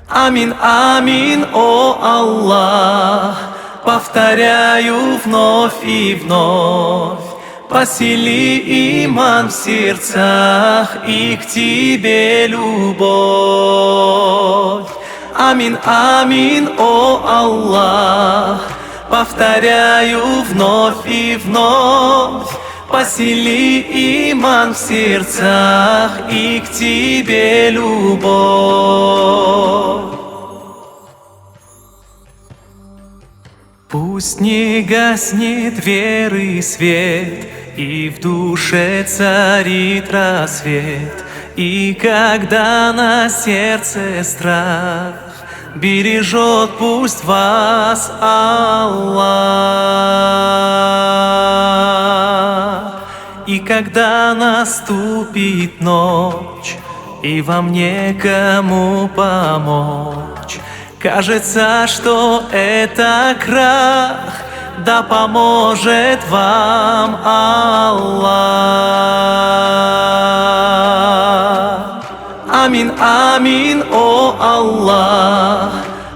Амин, амин, о Аллах, повторяю вновь и вновь. Посели иман в сердцах и к Тебе любовь. Амин, амин, о Аллах, повторяю вновь и вновь. Посели иман в сердцах и к Тебе любовь. Пусть не гаснет веры свет, и в душе царит рассвет, и когда на сердце страх, бережет пусть вас Аллах. И когда наступит ночь, и вам некому помочь, кажется, что это крах, да поможет вам Аллах. Амин, амин, о Аллах,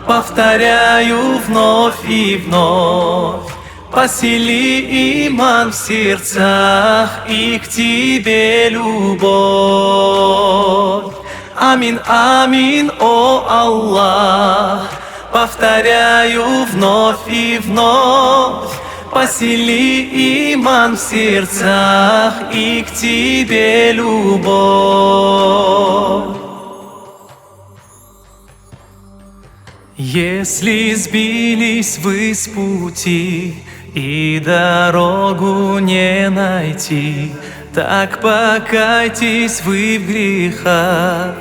повторяю вновь и вновь. Посели иман в сердцах и к Тебе любовь. Амин, амин, о Аллах, повторяю вновь и вновь. Посели иман в сердцах и к Тебе любовь. Если сбились вы с пути и дорогу не найти, так покайтесь вы в грехах,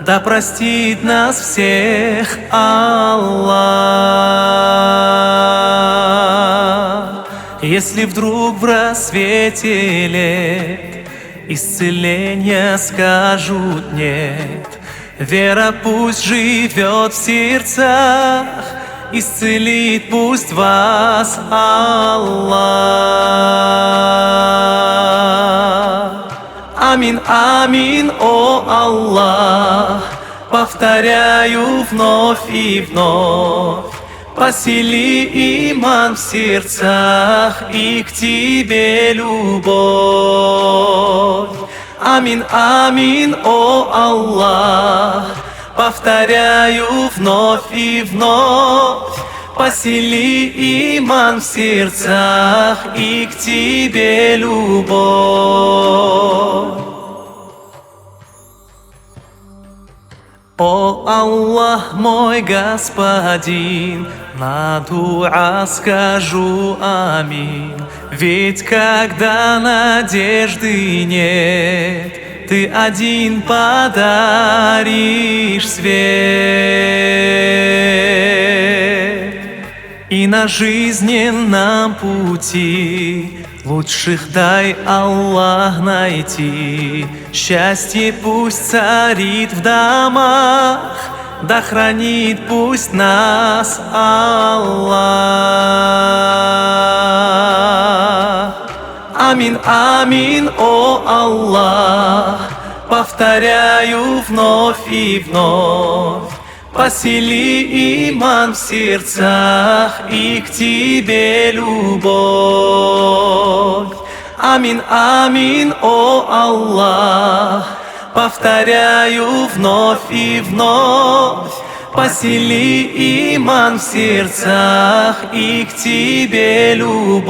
да простит нас всех Аллах. Если вдруг в рассвете лет исцеления скажут нет, вера пусть живет в сердцах, исцелит пусть вас Аллах. Амин, амин, о Аллах, повторяю вновь и вновь. Посели иман в сердцах и к Тебе любовь. Амин, амин, о Аллах, повторяю вновь и вновь. Посели иман в сердцах и к Тебе любовь. О Аллах, мой Господин, на дуа скажу амин. Ведь когда надежды нет, Ты один подаришь свет. И на жизненном пути лучших дай Аллах найти. Счастье пусть царит в домах, да хранит пусть нас Аллах. Амин, амин, о Аллах, повторяю вновь и вновь. Посели иман в сердцах и к Тебе любовь. Амин, амин, о Аллах, повторяю вновь и вновь. Посели иман в сердцах и к Тебе любовь.